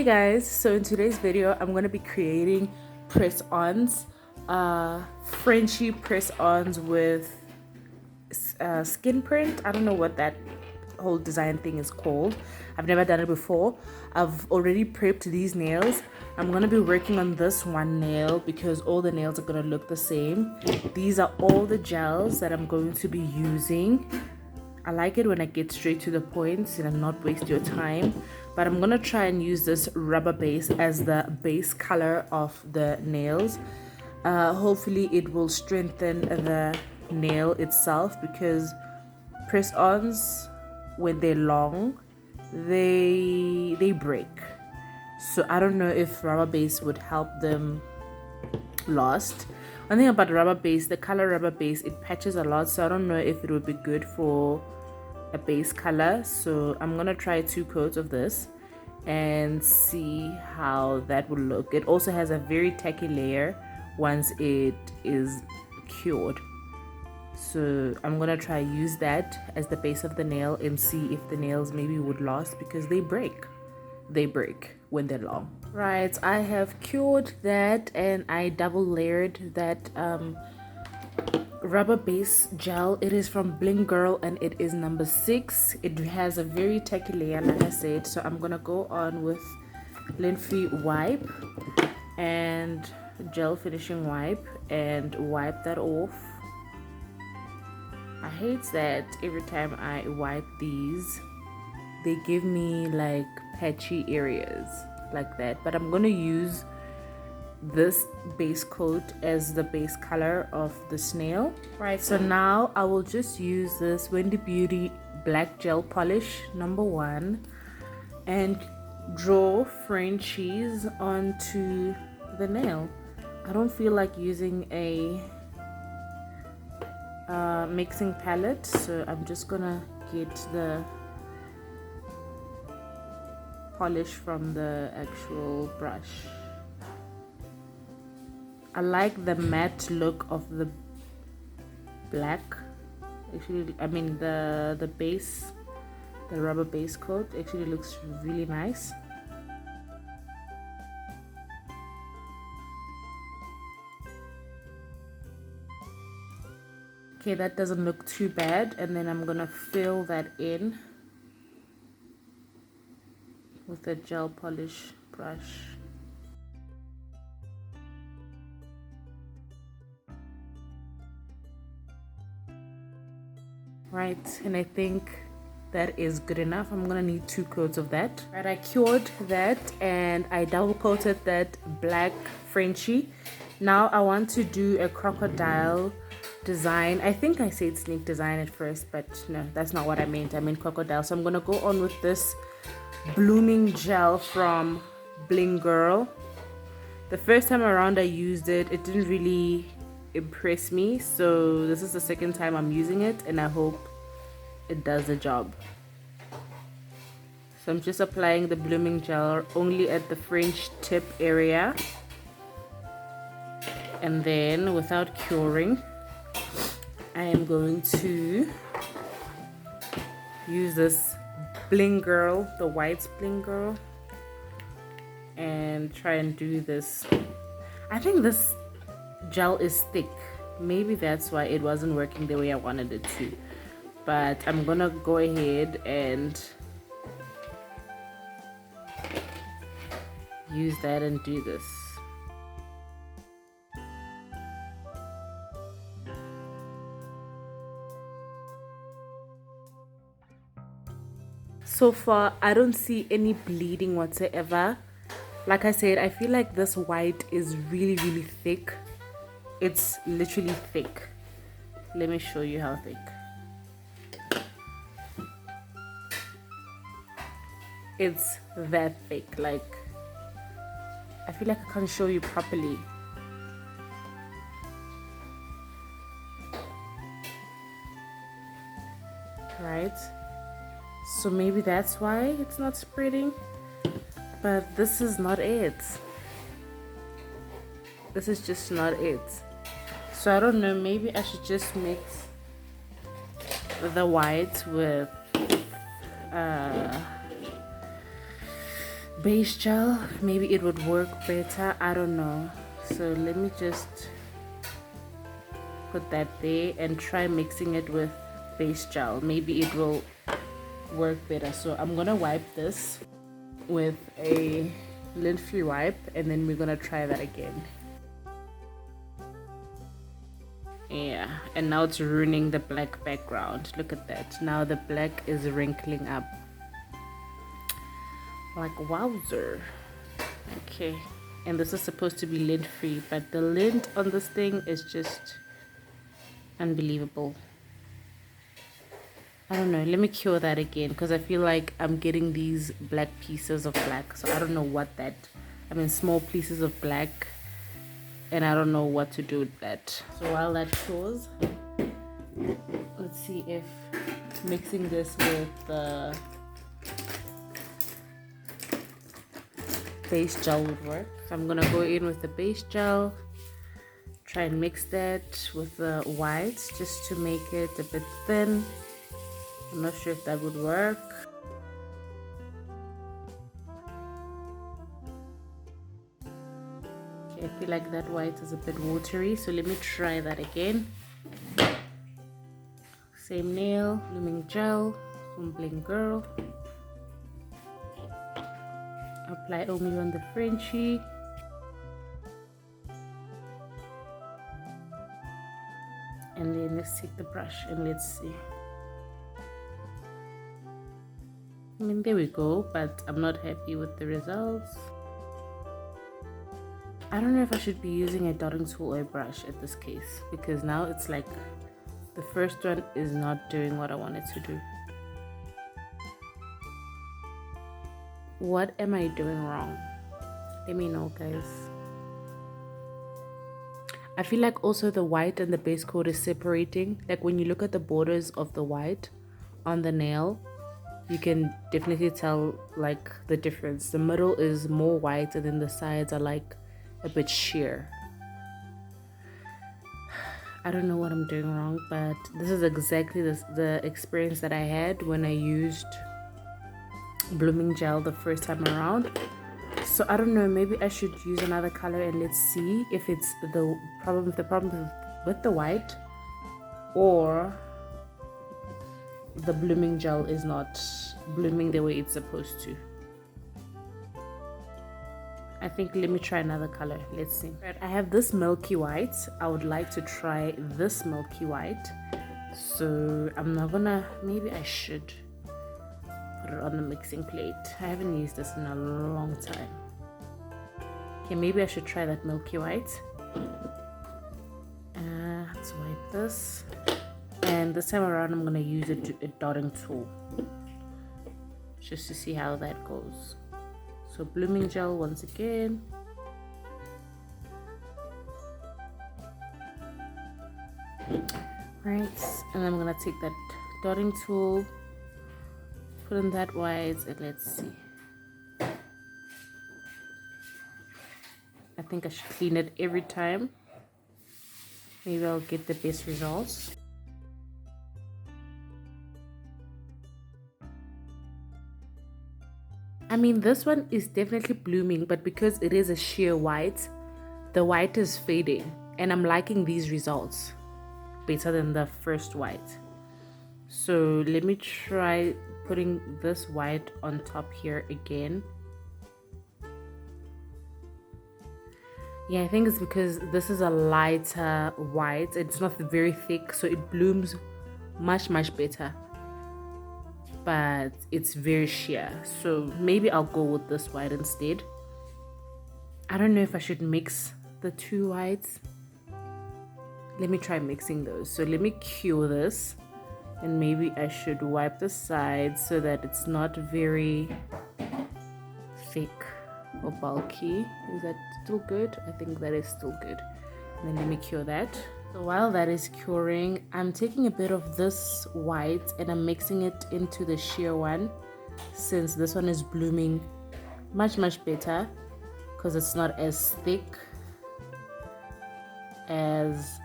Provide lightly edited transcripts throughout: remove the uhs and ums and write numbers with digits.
guys, so in today's video I'm going to be creating press-ons, Frenchy press-ons with skin print. I don't know what that whole design thing is called. I've never done it before. I've already prepped these nails. I'm going to be working on this one nail because all the nails are going to look the same. These are all the gels that I'm going to be using. I like it when I get straight to the point and not waste your time, but I'm gonna try and use this rubber base as the base color of the nails. Hopefully it will strengthen the nail itself, because press-ons, when they're long, they break. So I don't know if rubber base would help them last. One thing about rubber base, the color rubber base, it patches a lot, so I don't know if it would be good for a base color. So I'm gonna try 2 coats of this and see how that will look. It also has a very tacky layer once it is cured, so I'm gonna try use that as the base of the nail and see if the nails maybe would last, because they break when they're long. Right, I have cured that and I double layered that rubber base gel. It is from Bling Girl and it is number 6. It has a very tacky layer, like I said, so I'm gonna go on with lint-free wipe and gel finishing wipe and wipe that off. I hate that every time I wipe these they give me like patchy areas like that, but I'm gonna use this base coat as the base color of the snail. Right, so now I will just use this Wendy Beauty black gel polish number 1 and draw Frenchies onto the nail. I don't feel like using a mixing palette, so I'm just gonna get the polish from the actual brush. I like the matte look of the black. Actually, I mean the base, the rubber base coat actually looks really nice. Okay, that doesn't look too bad, and then I'm gonna fill that in with a gel polish brush. Right, and I think that is good enough. I'm gonna need 2 coats of that. Right, I cured that and I double coated that black Frenchie. Now I want to do a crocodile design. I think I said snake design at first, but no, that's not what I meant. I meant crocodile. So I'm gonna go on with this blooming gel from Bling Girl. The first time around I used it, it didn't really impress me, so this is the second time I'm using it and I hope it does the job. So I'm just applying the blooming gel only at the French tip area, and then without curing I am going to use this Bling Girl, the white Bling Girl, and try and do this. I think this gel is thick, maybe that's why it wasn't working the way I wanted it to, but I'm gonna go ahead and use that and do this. So far I don't see any bleeding whatsoever. Like I said, I feel like this white is really thick. It's literally thick. Let me show you how thick. It's that thick. Like, I feel like I can't show you properly. Right? So maybe that's why it's not spreading. But this is not it. This is just not it. So I don't know, maybe I should just mix the white with base gel, maybe it would work better. I don't know. So let me just put that there and try mixing it with base gel. Maybe it will work better. So I'm gonna wipe this with a lint-free wipe, and then we're gonna try that again. Yeah, and now it's ruining the black background. Look at that. Now the black is wrinkling up. Like wowzer. Okay, and this is supposed to be lint-free, but the lint on this thing is just unbelievable. I don't know, let me cure that again, because I feel like I'm getting these black pieces of black. So I don't know what that, I mean small pieces of black, and I don't know what to do with that. So while that cures, let's see if mixing this with the base gel would work. So I'm gonna go in with the base gel, try and mix that with the whites just to make it a bit thin. I'm not sure if that would work. Okay, I feel like that white is a bit watery, so let me try that again. Same nail, blooming gel from Bling Girl. Apply only on the Frenchie. And then let's take the brush and let's see. I mean, there we go, but I'm not happy with the results. I don't know if I should be using a dotting tool or a brush at this case, because now it's like the first one is not doing what I want it to do. What am I doing wrong? Let me know, guys. I feel like also the white and the base coat is separating. Like when you look at the borders of the white on the nail, you can definitely tell like the difference. The middle is more white, and then the sides are like a bit sheer. I don't know what I'm doing wrong, but this is exactly the experience that I had when I used blooming gel the first time around. So I don't know, maybe I should use another color and let's see if it's the problem with the white, or the blooming gel is not blooming the way it's supposed to. I think let me try another color. Let's see. Right, I have this milky white. I would like to try this milky white. So I'm not gonna, maybe I should put it on the mixing plate. I haven't used this in a long time. Okay, maybe I should try that milky white. Let's wipe this. And this time around I'm gonna use a dotting tool just to see how that goes. So blooming gel once again. Right, and I'm gonna take that dotting tool, put in that white, and let's see. I think I should clean it every time. Maybe I'll get the best results. I mean, this one is definitely blooming, but because it is a sheer white, the white is fading, and I'm liking these results better than the first white. So let me try putting this white on top here again. Yeah, I think it's because this is a lighter white. It's not very thick, so it blooms much better, but it's very sheer. So maybe I'll go with this white instead. I don't know if I should mix the two whites. Let me try mixing those. So let me cure this, and maybe I should wipe the sides so that it's not very thick or bulky. Is that still good? I think that is still good. And then let me cure that. So while that is curing, I'm taking a bit of this white and I'm mixing it into the sheer one, since this one is blooming much better because it's not as thick as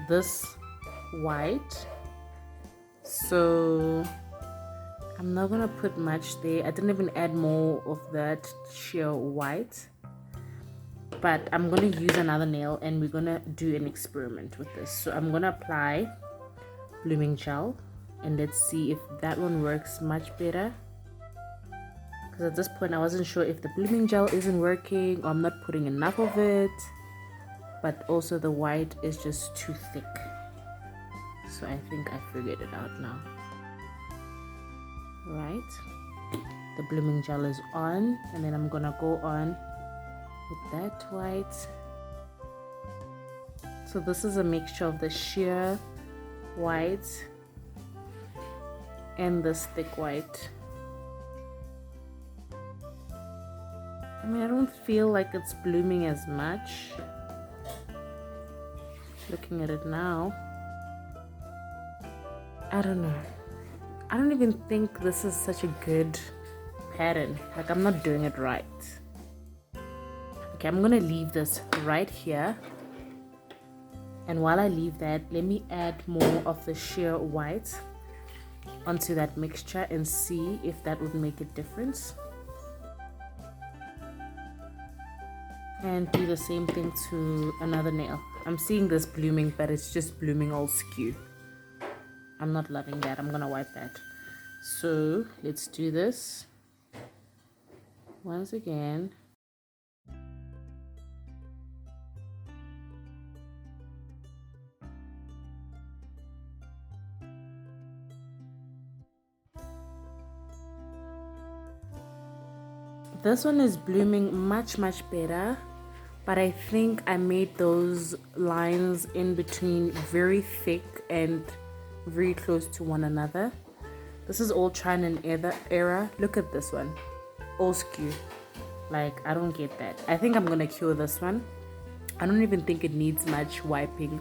this white. So I'm not gonna put much there. I didn't even add more of that sheer white, but I'm gonna use another nail and we're gonna do an experiment with this. So I'm gonna apply blooming gel and let's see if that one works much better, because at this point I wasn't sure if the blooming gel isn't working or I'm not putting enough of it, but also the white is just too thick. So I think I figured it out now. Right, the blooming gel is on, and then I'm gonna go on with that white. So this is a mixture of the sheer white and this thick white. I mean, I don't feel like it's blooming as much looking at it now. I don't know. I don't even think this is such a good pattern. Like, I'm not doing it right. Okay, I'm gonna leave this right here. And while I leave that, let me add more of the sheer white onto that mixture and see if that would make a difference. And do the same thing to another nail. I'm seeing this blooming, but it's just blooming all skew. I'm not loving that. I'm gonna wipe that. So let's do this once again. This one is blooming much better, but I think I made those lines in between very thick and very close to one another. This is all trial and error. Look at this one, all skew. Like, I don't get that. I think I'm gonna cure this one. I don't even think it needs much wiping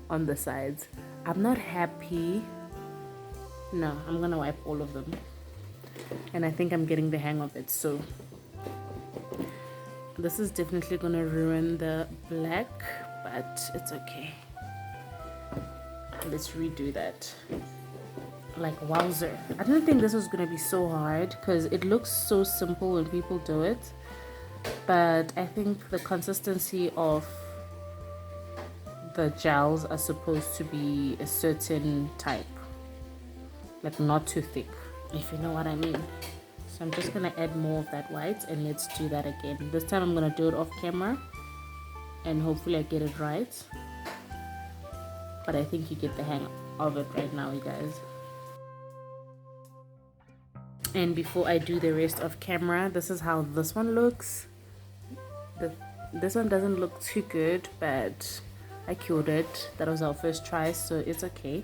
on the sides. I'm not happy. No, I'm gonna wipe all of them, and I think I'm getting the hang of it. So this is definitely gonna ruin the black, but it's okay. Let's redo that. Like, wowzer. I didn't think this was gonna be so hard because it looks so simple when people do it, but I think the consistency of the gels are supposed to be a certain type, like not too thick, if you know what I mean. So I'm just gonna add more of that white and let's do that again. This time I'm gonna do it off camera and hopefully I get it right. But I think you get the hang of it right now, you guys. And before I do the rest of camera, this is how this one looks. This one doesn't look too good, but I cured it. That was our first try, so it's okay.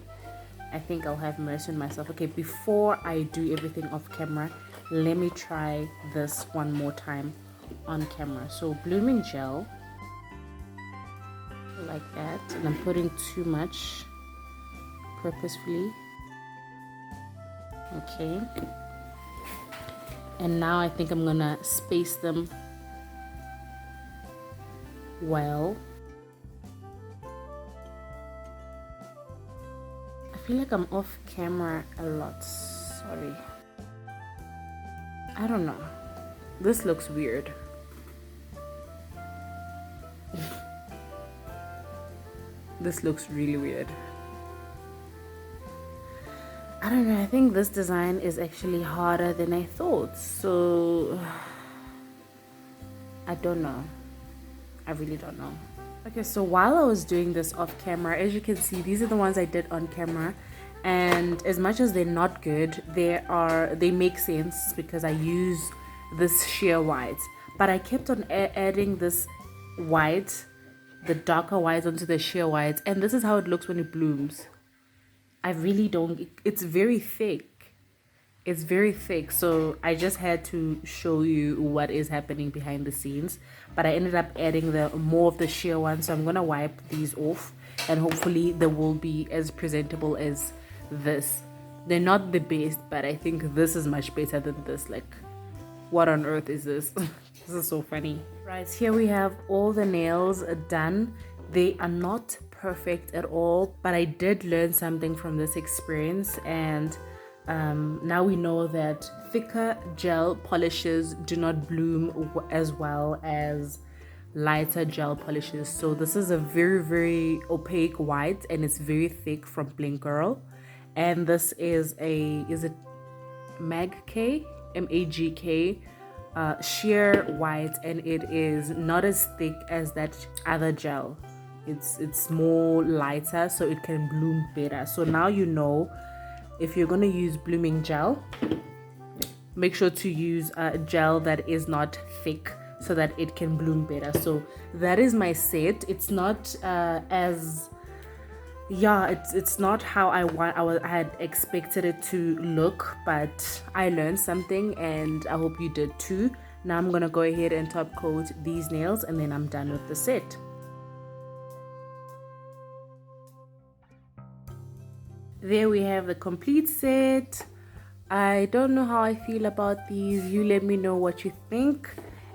I think I'll have mercy on myself. Okay, before I do everything off camera, let me try this one more time on camera. So blooming gel, like that, and I'm putting too much purposefully. Okay, and now I think I'm gonna space them well. I feel like I'm off camera a lot, sorry. I don't know, this looks weird. This looks really weird. I don't know, I think this design is actually harder than I thought, so I don't know. I really don't know. Okay, so while I was doing this off camera, as you can see, these are the ones I did on camera, and as much as they're not good, they make sense because I use this sheer white, but I kept on adding this white, the darker white onto the sheer white, and this is how it looks when it blooms. I really don't, it's very thick. It's very thick, so I just had to show you what is happening behind the scenes, but I ended up adding more of the sheer one, so I'm gonna wipe these off and hopefully they will be as presentable as this. They're not the best, but I think this is much better than this. Like, what on earth is this? This is so funny. Right, here we have all the nails done. They are not perfect at all, but I did learn something from this experience, and Now we know that thicker gel polishes do not bloom as well as lighter gel polishes. So this is a very opaque white, and it's very thick from Blink Girl. And this is it Magk, Magk, sheer white, and it is not as thick as that other gel. It's more lighter, so it can bloom better. So now you know, if you're going to use blooming gel, make sure to use a gel that is not thick so that it can bloom better. So that is my set. It's not it's not how I had expected it to look, but I learned something, and I hope you did too. Now I'm gonna go ahead and top coat these nails, and then I'm done with the set. There we have the complete set. I don't know how I feel about these. You let me know what you think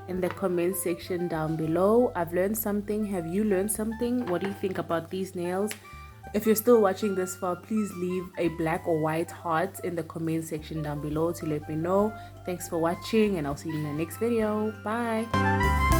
in the comment section down below. I've learned something. Have you learned something? What do you think about these nails? If you're still watching this far, please leave a black or white heart in the comment section down below to let me know. Thanks for watching, and I'll see you in the next video. Bye.